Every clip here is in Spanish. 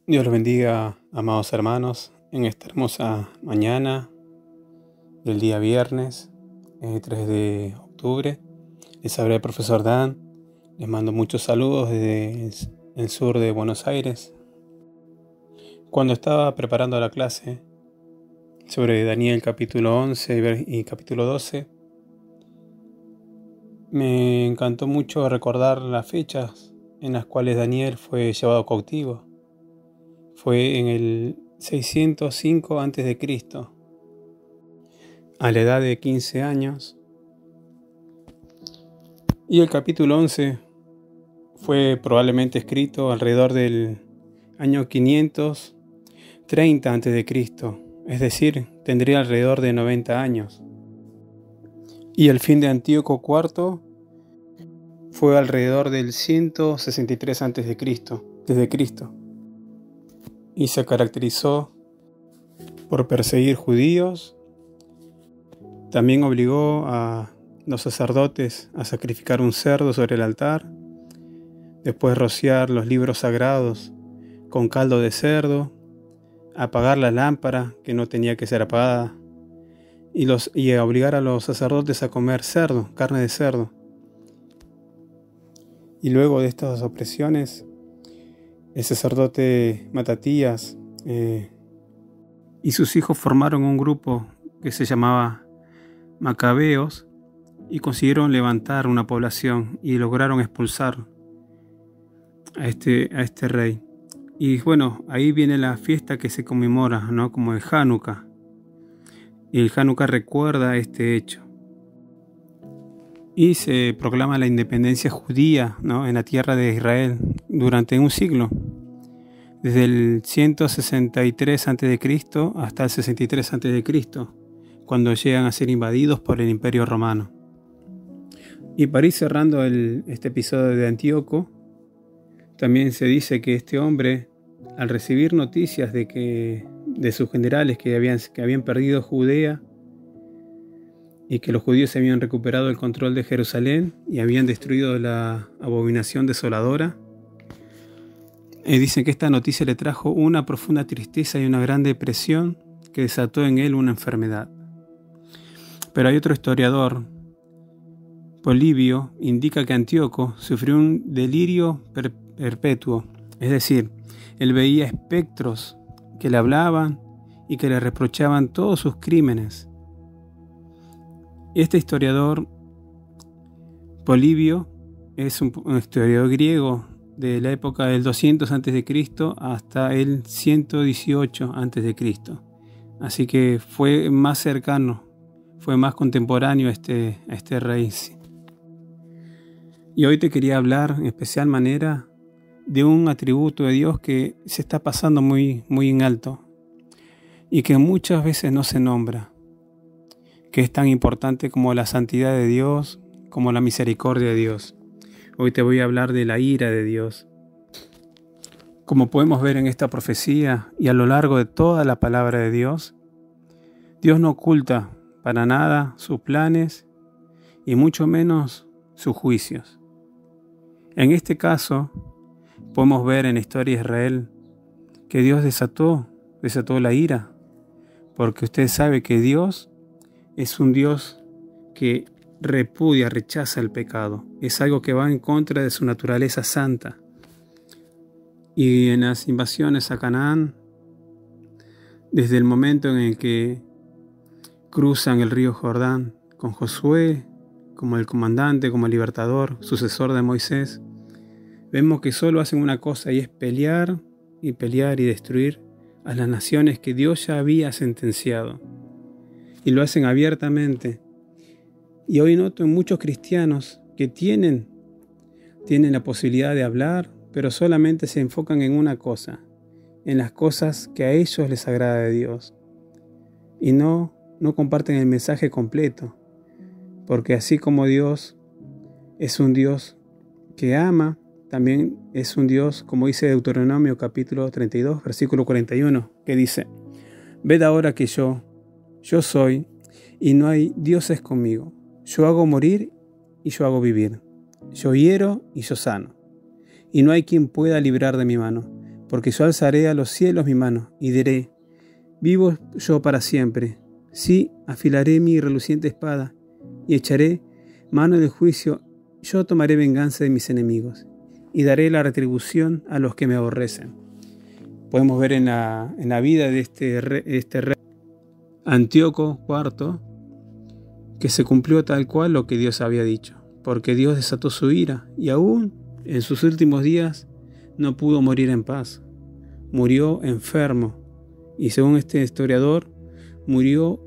Dios los bendiga, amados hermanos, en esta hermosa mañana del día viernes, 3 de octubre. Les habla el profesor Dan. Les mando muchos saludos desde el sur de Buenos Aires. Cuando estaba preparando la clase sobre Daniel capítulo 11 y capítulo 12, me encantó mucho recordar las fechas en las cuales Daniel fue llevado cautivo. Fue en el 605 a.C., a la edad de 15 años. Y el capítulo 11 fue probablemente escrito alrededor del año 530 a.C., es decir, tendría alrededor de 90 años. Y el fin de Antíoco IV fue alrededor del 163 a.C., desde Cristo. Y se caracterizó por perseguir judíos. También obligó a los sacerdotes a sacrificar un cerdo sobre el altar, después rociar los libros sagrados con caldo de cerdo, apagar la lámpara que no tenía que ser apagada y obligar a los sacerdotes a comer cerdo, carne de cerdo. Y luego de estas opresiones, el sacerdote Matatías y sus hijos formaron un grupo que se llamaba Macabeos y consiguieron levantar una población y lograron expulsar a este rey. Y bueno, ahí viene la fiesta que se conmemora, ¿no? Como el Hanukkah. Y el Hanukkah recuerda este hecho. Y se proclama la independencia judía, ¿no? En la tierra de Israel durante un siglo. Desde el 163 a.C. hasta el 63 a.C., cuando llegan a ser invadidos por el Imperio Romano. Y para ir cerrando este episodio de Antíoco, también se dice que este hombre, al recibir noticias de sus generales que habían perdido Judea y que los judíos se habían recuperado el control de Jerusalén y habían destruido la abominación desoladora, dicen que esta noticia le trajo una profunda tristeza y una gran depresión que desató en él una enfermedad. Pero hay otro historiador, Polibio, indica que Antíoco sufrió un delirio perpetuo, es decir, él veía espectros que le hablaban y que le reprochaban todos sus crímenes. Este historiador, Polibio, es un historiador griego de la época del 200 a.C. hasta el 118 a.C. Así que fue más cercano, fue más contemporáneo a este rey. Y hoy te quería hablar en especial manera de un atributo de Dios que se está pasando muy, muy en alto y que muchas veces no se nombra, que es tan importante como la santidad de Dios, como la misericordia de Dios. Hoy te voy a hablar de la ira de Dios. Como podemos ver en esta profecía y a lo largo de toda la palabra de Dios, Dios no oculta para nada sus planes y mucho menos sus juicios. En este caso, podemos ver en la historia de Israel que Dios desató la ira, porque usted sabe que Dios es un Dios que repudia, rechaza el pecado. Es algo que va en contra de su naturaleza santa. Y en las invasiones a Canaán, desde el momento en el que cruzan el río Jordán con Josué como el comandante, como el libertador, sucesor de Moisés, vemos que solo hacen una cosa y es pelear y destruir a las naciones que Dios ya había sentenciado. Y lo hacen abiertamente. Y hoy noto en muchos cristianos que tienen la posibilidad de hablar, pero solamente se enfocan en una cosa, en las cosas que a ellos les agrada de Dios. Y no comparten el mensaje completo, porque así como Dios es un Dios que ama, también es un Dios, como dice Deuteronomio capítulo 32, versículo 41, que dice: «Ved ahora que yo soy, y no hay dioses conmigo. Yo hago morir y yo hago vivir. Yo hiero y yo sano. Y no hay quien pueda librar de mi mano. porque yo alzaré a los cielos mi mano y diré: vivo yo para siempre. Sí, afilaré mi reluciente espada y echaré mano del juicio. Yo tomaré venganza de mis enemigos y daré la retribución a los que me aborrecen. Podemos ver en la vida de este rey Antíoco IV que se cumplió tal cual lo que Dios había dicho, porque Dios desató su ira y aún en sus últimos días no pudo morir en paz. Murió enfermo y, según este historiador, murió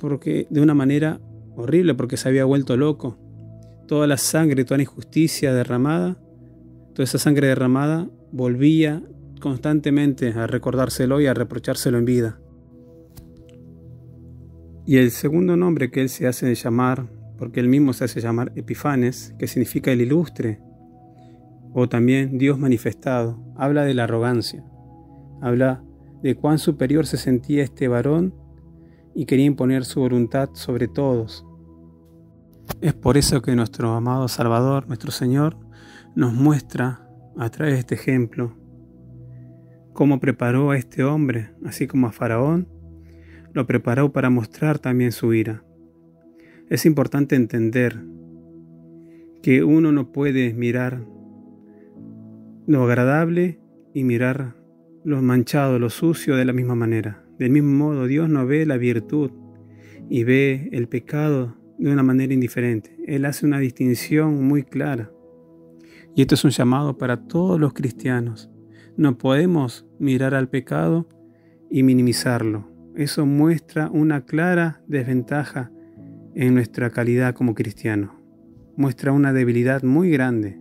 de una manera horrible, porque se había vuelto loco. Toda la sangre, toda la injusticia derramada, toda esa sangre derramada volvía constantemente a recordárselo y a reprochárselo en vida. Y el segundo nombre que él se hace llamar, porque él mismo se hace llamar Epifanes, que significa el ilustre, o también Dios manifestado, habla de la arrogancia, habla de cuán superior se sentía este varón y quería imponer su voluntad sobre todos. Es por eso que nuestro amado Salvador, nuestro Señor, nos muestra a través de este ejemplo cómo preparó a este hombre, así como a Faraón, lo preparó para mostrar también su ira. Es importante entender que uno no puede mirar lo agradable y mirar lo manchado, lo sucio de la misma manera. Del mismo modo, Dios no ve la virtud y ve el pecado de una manera indiferente. Él hace una distinción muy clara. Y esto es un llamado para todos los cristianos. No podemos mirar al pecado y minimizarlo. Eso muestra una clara desventaja en nuestra calidad como cristianos. Muestra una debilidad muy grande.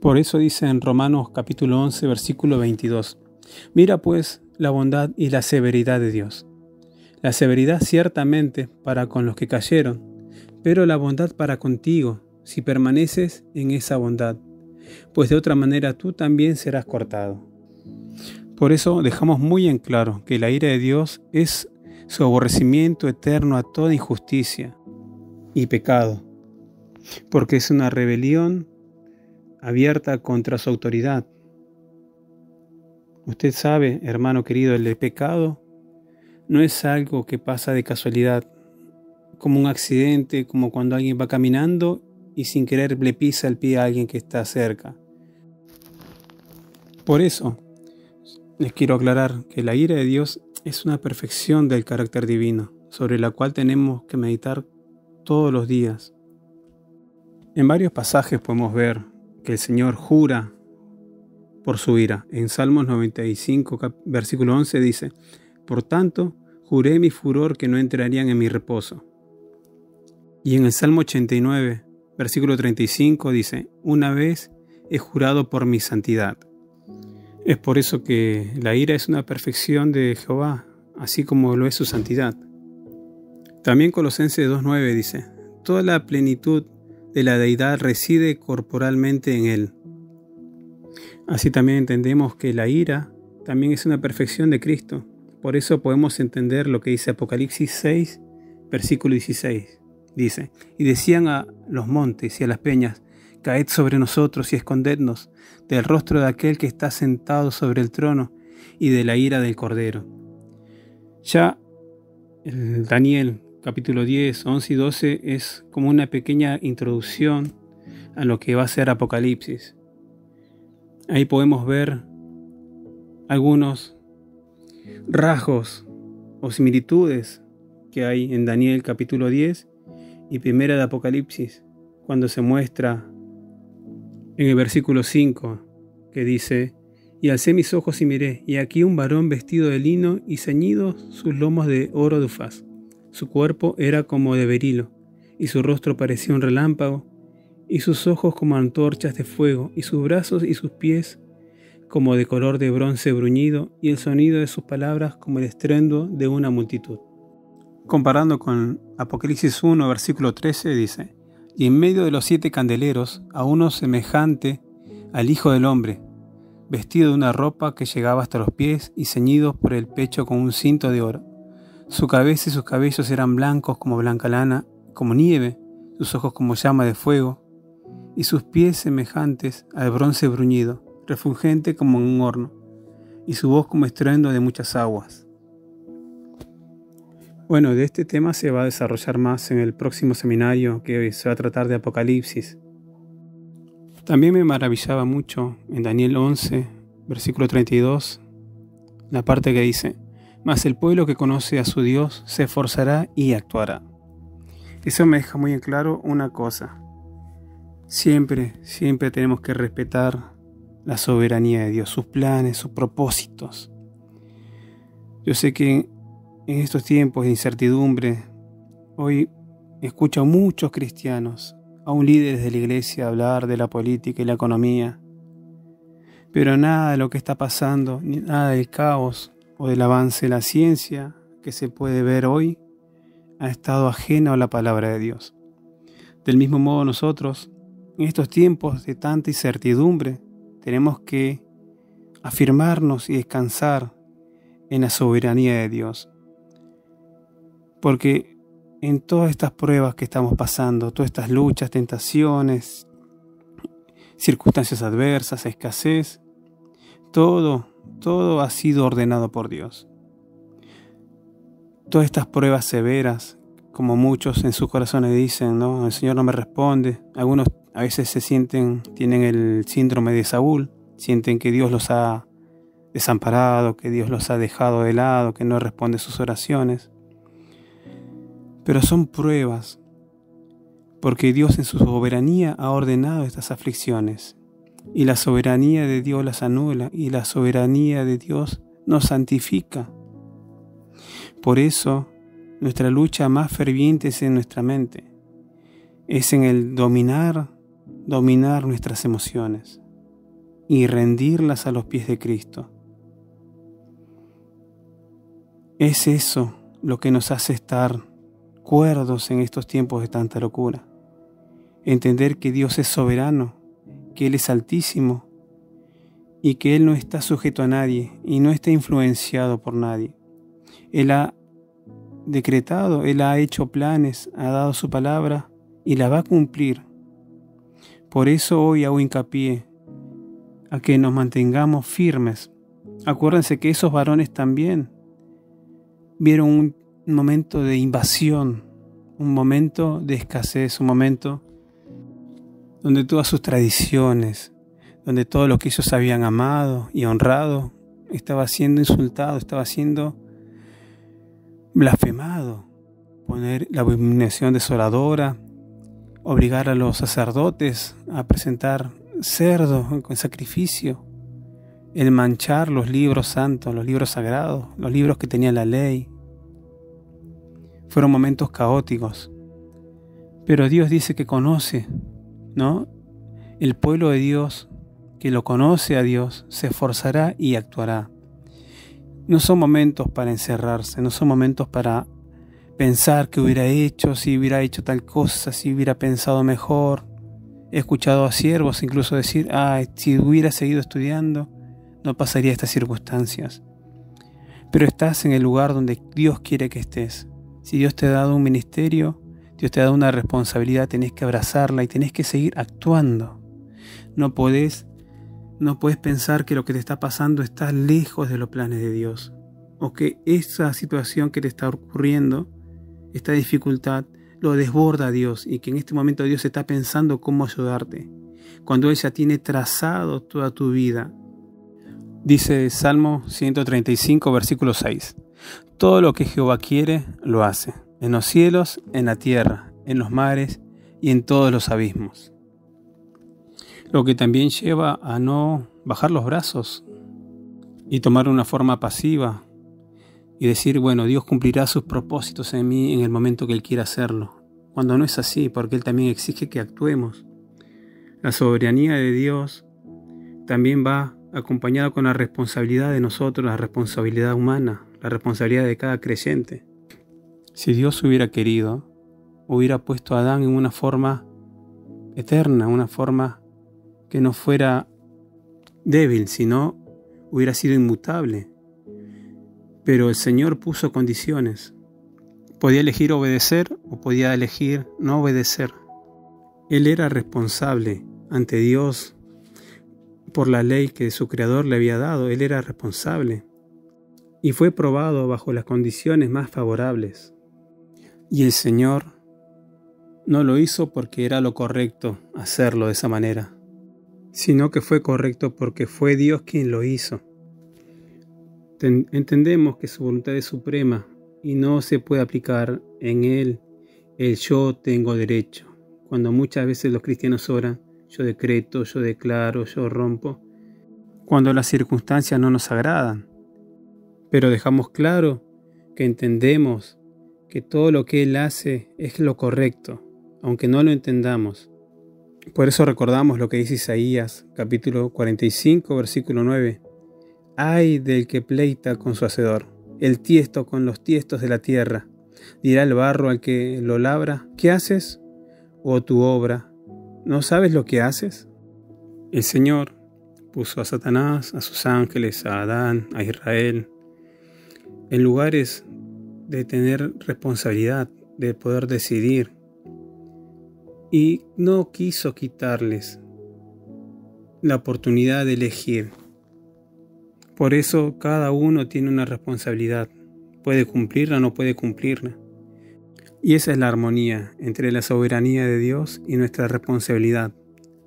Por eso dice en Romanos capítulo 11, versículo 22: mira pues la bondad y la severidad de Dios. La severidad ciertamente para con los que cayeron, pero la bondad para contigo, si permaneces en esa bondad, pues de otra manera tú también serás cortado. Por eso dejamos muy en claro que la ira de Dios es su aborrecimiento eterno a toda injusticia y pecado, porque es una rebelión abierta contra su autoridad. Usted sabe, hermano querido, el pecado no es algo que pasa de casualidad, como un accidente, como cuando alguien va caminando y sin querer le pisa el pie a alguien que está cerca. Por eso les quiero aclarar que la ira de Dios es una perfección del carácter divino, sobre la cual tenemos que meditar todos los días. En varios pasajes podemos ver que el Señor jura por su ira. En Salmos 95, versículo 11 dice: por tanto, juré mi furor que no entrarían en mi reposo. Y en el Salmo 89, versículo 35 dice: una vez he jurado por mi santidad. Es por eso que la ira es una perfección de Jehová, así como lo es su santidad. También Colosenses 2:9 dice: toda la plenitud de la deidad reside corporalmente en él. Así también entendemos que la ira también es una perfección de Cristo. Por eso podemos entender lo que dice Apocalipsis 6, versículo 16. Dice: y decían a los montes y a las peñas: caed sobre nosotros y escondednos del rostro de aquel que está sentado sobre el trono y de la ira del Cordero. Ya el Daniel capítulo 10, 11 y 12 es como una pequeña introducción a lo que va a ser Apocalipsis. Ahí podemos ver algunos rasgos o similitudes que hay en Daniel capítulo 10 y primera de Apocalipsis, cuando se muestra en el versículo 5 que dice: y alcé mis ojos y miré, y aquí un varón vestido de lino y ceñidos sus lomos de oro de Ufaz. Su cuerpo era como de berilo, y su rostro parecía un relámpago, y sus ojos como antorchas de fuego, y sus brazos y sus pies como de color de bronce bruñido, y el sonido de sus palabras como el estruendo de una multitud. Comparando con Apocalipsis 1, versículo 13, dice: y en medio de los 7 candeleros, a uno semejante al Hijo del Hombre, vestido de una ropa que llegaba hasta los pies y ceñido por el pecho con un cinto de oro. Su cabeza y sus cabellos eran blancos como blanca lana, como nieve, sus ojos como llama de fuego, y sus pies semejantes al bronce bruñido, refulgente como en un horno, y su voz como estruendo de muchas aguas. Bueno, de este tema se va a desarrollar más en el próximo seminario, que se va a tratar de Apocalipsis. También me maravillaba mucho en Daniel 11, versículo 32, la parte que dice: mas el pueblo que conoce a su Dios se esforzará y actuará. Eso me deja muy en claro una cosa. Siempre tenemos que respetar la soberanía de Dios, sus planes, sus propósitos. Yo sé que en estos tiempos de incertidumbre, hoy escucho a muchos cristianos, aún líderes de la iglesia, hablar de la política y la economía, pero nada de lo que está pasando, ni nada del caos o del avance de la ciencia que se puede ver hoy, ha estado ajeno a la palabra de Dios. Del mismo modo nosotros, en estos tiempos de tanta incertidumbre, tenemos que afirmarnos y descansar en la soberanía de Dios. Porque en todas estas pruebas que estamos pasando, todas estas luchas, tentaciones, circunstancias adversas, escasez, todo ha sido ordenado por Dios. Todas estas pruebas severas, como muchos en sus corazones dicen, ¿no? El Señor no me responde. Algunos a veces tienen el síndrome de Saúl, sienten que Dios los ha desamparado, que Dios los ha dejado de lado, que no responde sus oraciones. Pero son pruebas, porque Dios en su soberanía ha ordenado estas aflicciones, y la soberanía de Dios las anula, y la soberanía de Dios nos santifica. Por eso, nuestra lucha más ferviente es en nuestra mente, es en el dominar nuestras emociones y rendirlas a los pies de Cristo. Es eso lo que nos hace estar cuerdos en estos tiempos de tanta locura. Entender que Dios es soberano, que Él es altísimo y que Él no está sujeto a nadie y no está influenciado por nadie. Él ha decretado, Él ha hecho planes, ha dado su palabra y la va a cumplir. Por eso hoy hago hincapié a que nos mantengamos firmes. Acuérdense que esos varones también vieron un momento de invasión, un momento de escasez, un momento donde todas sus tradiciones, donde todo lo que ellos habían amado y honrado estaba siendo insultado, estaba siendo blasfemado. Poner la abominación desoladora, obligar a los sacerdotes a presentar cerdos con sacrificio, el manchar los libros santos, los libros sagrados, los libros que tenía la ley. Fueron momentos caóticos, pero Dios dice que conoce, ¿no? El pueblo de Dios, que lo conoce a Dios, se esforzará y actuará. No son momentos para encerrarse, no son momentos para pensar qué hubiera hecho, si hubiera hecho tal cosa, si hubiera pensado mejor. He escuchado a siervos incluso decir, si hubiera seguido estudiando, no pasaría estas circunstancias. Pero estás en el lugar donde Dios quiere que estés. Si Dios te ha dado un ministerio, Dios te ha dado una responsabilidad, tenés que abrazarla y tenés que seguir actuando. No podés pensar que lo que te está pasando está lejos de los planes de Dios, o que esa situación que te está ocurriendo, esta dificultad, lo desborda a Dios y que en este momento Dios está pensando cómo ayudarte, cuando Él ya tiene trazado toda tu vida. Dice Salmo 135, versículo 6. Todo lo que Jehová quiere, lo hace, en los cielos, en la tierra, en los mares y en todos los abismos. Lo que también lleva a no bajar los brazos y tomar una forma pasiva y decir, bueno, Dios cumplirá sus propósitos en mí en el momento que Él quiera hacerlo, cuando no es así, porque Él también exige que actuemos. La soberanía de Dios también va acompañada con la responsabilidad de nosotros, la responsabilidad humana, la responsabilidad de cada creyente. Si Dios hubiera querido, hubiera puesto a Adán en una forma eterna, una forma que no fuera débil, sino hubiera sido inmutable. Pero el Señor puso condiciones. Podía elegir obedecer o podía elegir no obedecer. Él era responsable ante Dios por la ley que su creador le había dado. Él era responsable y fue probado bajo las condiciones más favorables. Y el Señor no lo hizo porque era lo correcto hacerlo de esa manera, sino que fue correcto porque fue Dios quien lo hizo. Entendemos que su voluntad es suprema y no se puede aplicar en Él el yo tengo derecho. Cuando muchas veces los cristianos oran, yo decreto, yo declaro, yo rompo, cuando las circunstancias no nos agradan. Pero dejamos claro que entendemos que todo lo que Él hace es lo correcto, aunque no lo entendamos. Por eso recordamos lo que dice Isaías, capítulo 45, versículo 9. Ay del que pleita con su hacedor, el tiesto con los tiestos de la tierra. Dirá el barro al que lo labra, ¿qué haces? ¿O tu obra? ¿No sabes lo que haces? El Señor puso a Satanás, a sus ángeles, a Adán, a Israel, en lugares de tener responsabilidad, de poder decidir. Y no quiso quitarles la oportunidad de elegir. Por eso cada uno tiene una responsabilidad. Puede cumplirla o no puede cumplirla. Y esa es la armonía entre la soberanía de Dios y nuestra responsabilidad,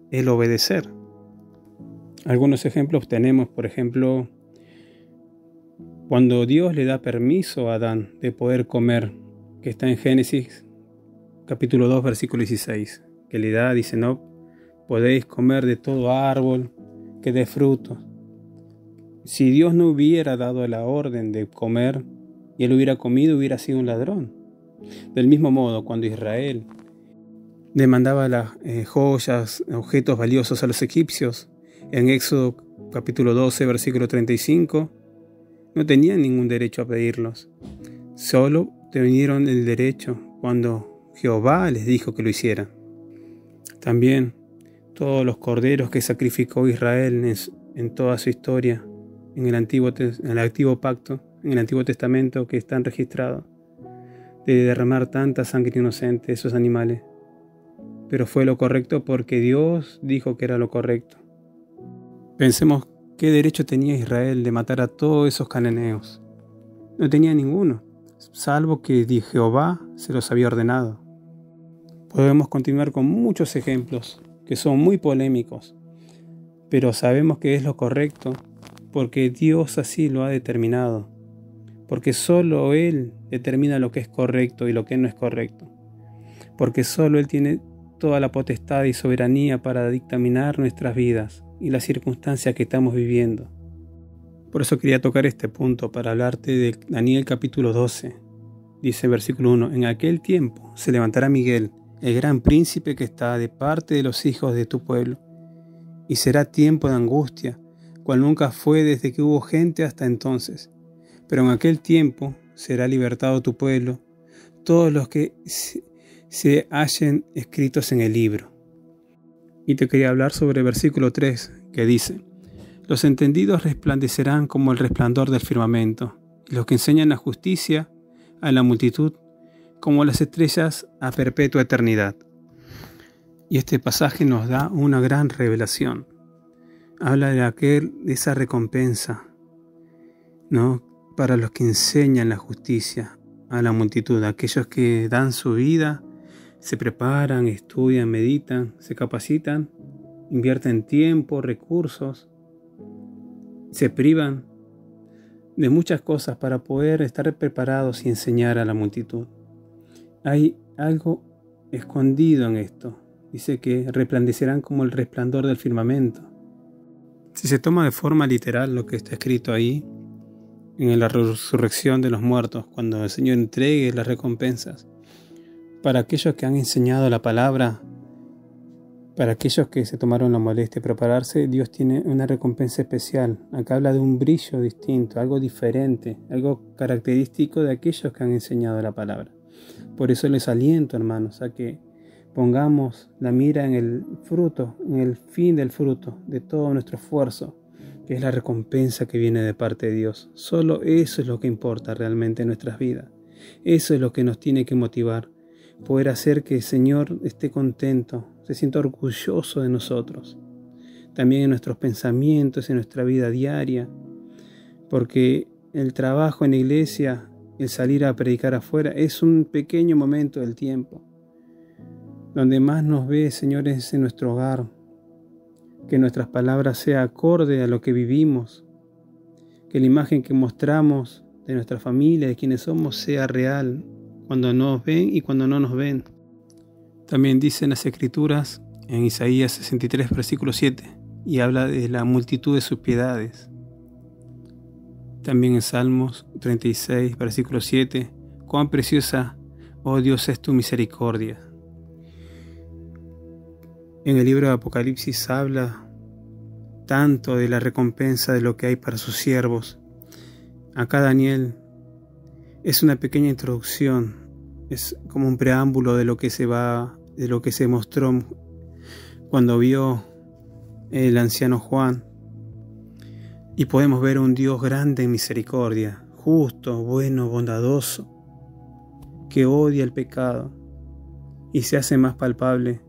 el obedecer. Algunos ejemplos tenemos, por ejemplo, cuando Dios le da permiso a Adán de poder comer, que está en Génesis capítulo 2, versículo 16, que le da, dice, no podéis comer de todo árbol que dé fruto. Si Dios no hubiera dado la orden de comer y él hubiera comido, hubiera sido un ladrón. Del mismo modo, cuando Israel demandaba las joyas, objetos valiosos a los egipcios, en Éxodo capítulo 12, versículo 35, no tenían ningún derecho a pedirlos. Solo tuvieron el derecho cuando Jehová les dijo que lo hicieran. También todos los corderos que sacrificó Israel en toda su historia, en el Antiguo Pacto, en el Antiguo Testamento, que están registrados, de derramar tanta sangre inocente de esos animales. Pero fue lo correcto porque Dios dijo que era lo correcto. Pensemos qué derecho tenía Israel de matar a todos esos cananeos. No tenía ninguno, salvo que Jehová se los había ordenado. Podemos continuar con muchos ejemplos que son muy polémicos, pero sabemos que es lo correcto porque Dios así lo ha determinado, porque solo Él determina lo que es correcto y lo que no es correcto, porque solo Él tiene toda la potestad y soberanía para dictaminar nuestras vidas y las circunstancias que estamos viviendo. Por eso quería tocar este punto para hablarte de Daniel capítulo 12. Dice versículo 1, en aquel tiempo se levantará Miguel, el gran príncipe que está de parte de los hijos de tu pueblo, y será tiempo de angustia, cual nunca fue desde que hubo gente hasta entonces. Pero en aquel tiempo será libertado tu pueblo, todos los que se hallen escritos en el libro. Y te quería hablar sobre el versículo 3, que dice, los entendidos resplandecerán como el resplandor del firmamento, y los que enseñan la justicia a la multitud, como las estrellas a perpetua eternidad. Y este pasaje nos da una gran revelación. Habla de esa recompensa, ¿no?, para los que enseñan la justicia a la multitud, aquellos que dan su vida, se preparan, estudian, meditan, se capacitan, invierten tiempo, recursos, se privan de muchas cosas para poder estar preparados y enseñar a la multitud. Hay algo escondido en esto. Dice que resplandecerán como el resplandor del firmamento. Si se toma de forma literal lo que está escrito ahí, en la resurrección de los muertos, cuando el Señor entregue las recompensas, para aquellos que han enseñado la palabra, para aquellos que se tomaron la molestia de prepararse, Dios tiene una recompensa especial. Acá habla de un brillo distinto, algo diferente, algo característico de aquellos que han enseñado la palabra. Por eso les aliento, hermanos, a que pongamos la mira en el fruto, en el fin del fruto de todo nuestro esfuerzo, que es la recompensa que viene de parte de Dios. Solo eso es lo que importa realmente en nuestras vidas. Eso es lo que nos tiene que motivar. Poder hacer que el Señor esté contento, se sienta orgulloso de nosotros. también en nuestros pensamientos, en nuestra vida diaria, porque el trabajo en la iglesia, el salir a predicar afuera, es un pequeño momento del tiempo. Donde más nos ve, Señor, es en nuestro hogar, que nuestras palabras sean acorde a lo que vivimos, que la imagen que mostramos de nuestra familia, de quienes somos, sea real, cuando nos ven y cuando no nos ven. También dicen las Escrituras en Isaías 63, versículo 7, y habla de la multitud de sus piedades. También en Salmos 36, versículo 7, cuán preciosa, oh Dios, es tu misericordia. En el libro de Apocalipsis habla tanto de la recompensa de lo que hay para sus siervos. Acá Daniel es una pequeña introducción, es como un preámbulo de lo que se mostró cuando vio el anciano Juan. Y podemos ver un Dios grande en misericordia, justo, bueno, bondadoso, que odia el pecado, y se hace más palpable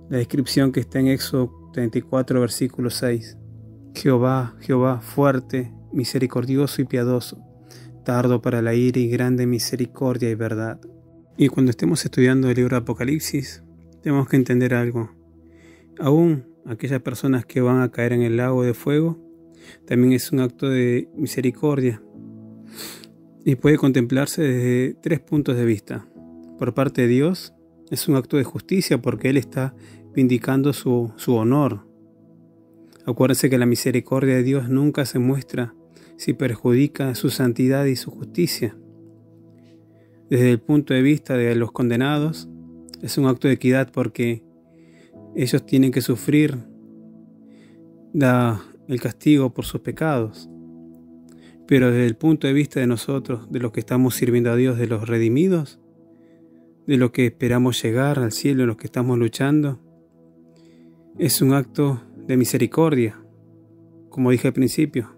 la descripción que está en Éxodo 34, versículo 6. Jehová, Jehová, fuerte, misericordioso y piadoso, tardo para la ira y grande misericordia y verdad. Y cuando estemos estudiando el libro de Apocalipsis, tenemos que entender algo. Aún aquellas personas que van a caer en el lago de fuego, también es un acto de misericordia y puede contemplarse desde 3 puntos de vista. Por parte de Dios, es un acto de justicia porque Él está vindicando su honor. Acuérdense que la misericordia de Dios nunca se muestra si perjudica su santidad y su justicia. Desde el punto de vista de los condenados, es un acto de equidad porque ellos tienen que sufrir el castigo por sus pecados. Pero desde el punto de vista de nosotros, de los que estamos sirviendo a Dios, de los redimidos, de los que esperamos llegar al cielo, de los que estamos luchando, es un acto de misericordia, como dije al principio,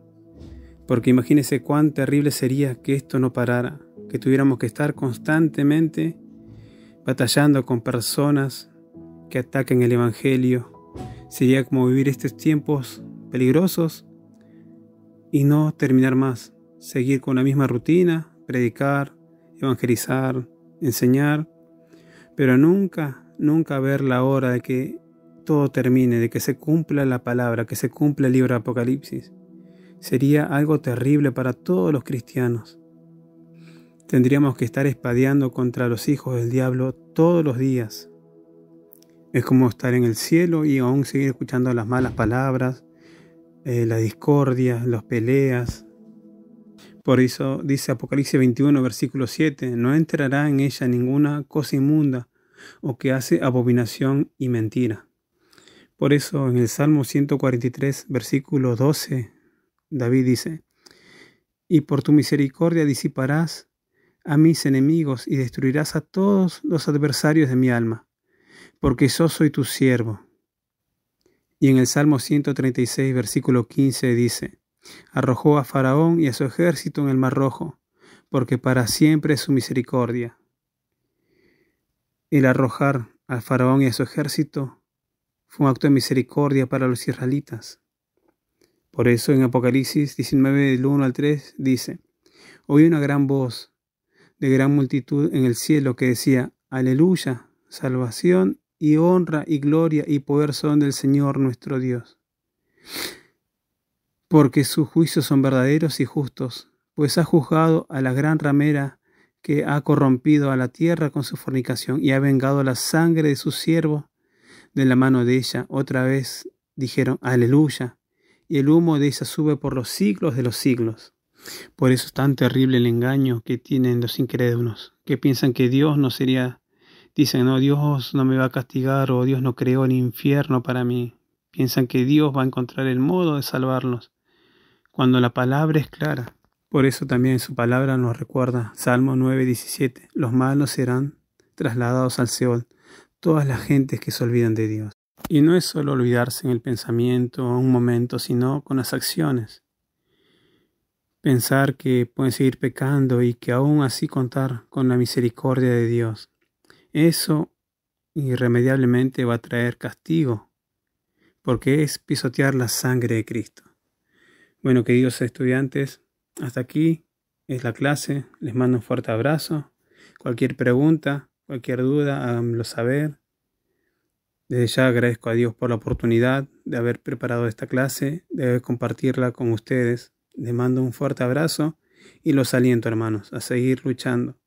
porque imagínense cuán terrible sería que esto no parara, que tuviéramos que estar constantemente batallando con personas que ataquen el Evangelio. Sería como vivir estos tiempos peligrosos y no terminar más, seguir con la misma rutina, predicar, evangelizar, enseñar, pero nunca ver la hora de que todo termine, de que se cumpla la palabra, que se cumpla el libro de Apocalipsis. Sería algo terrible para todos los cristianos. Tendríamos que estar espadeando contra los hijos del diablo todos los días. Es como estar en el cielo y aún seguir escuchando las malas palabras, la discordia, las peleas. Por eso dice Apocalipsis 21, versículo 7, no entrará en ella ninguna cosa inmunda o que hace abominación y mentira. Por eso en el Salmo 143, versículo 12, David dice, y por tu misericordia disiparás a mis enemigos y destruirás a todos los adversarios de mi alma, porque yo soy tu siervo. Y en el Salmo 136, versículo 15 dice, arrojó a Faraón y a su ejército en el Mar Rojo, porque para siempre es su misericordia. El arrojar a Faraón y a su ejército fue un acto de misericordia para los israelitas. Por eso en Apocalipsis 19, del 1 al 3, dice, oí una gran voz de gran multitud en el cielo que decía, aleluya, salvación y honra y gloria y poder son del Señor nuestro Dios. Porque sus juicios son verdaderos y justos, pues ha juzgado a la gran ramera que ha corrompido a la tierra con su fornicación y ha vengado la sangre de sus siervos de la mano de ella. Otra vez dijeron, aleluya, y el humo de ella sube por los siglos de los siglos. Por eso es tan terrible el engaño que tienen los incrédulos, que piensan que Dios no sería, dicen, no, Dios no me va a castigar o Dios no creó el infierno para mí. Piensan que Dios va a encontrar el modo de salvarlos, cuando la palabra es clara. Por eso también su palabra nos recuerda, Salmo 9:17, los malos serán trasladados al Seol, todas las gentes que se olvidan de Dios. Y no es solo olvidarse en el pensamiento o un momento, sino con las acciones. Pensar que pueden seguir pecando y que aún así contar con la misericordia de Dios. Eso irremediablemente va a traer castigo, porque es pisotear la sangre de Cristo. Bueno, queridos estudiantes, hasta aquí es la clase. Les mando un fuerte abrazo. Cualquier pregunta, cualquier duda, háganmelo saber. Desde ya agradezco a Dios por la oportunidad de haber preparado esta clase, de compartirla con ustedes. Les mando un fuerte abrazo y los aliento, hermanos, a seguir luchando.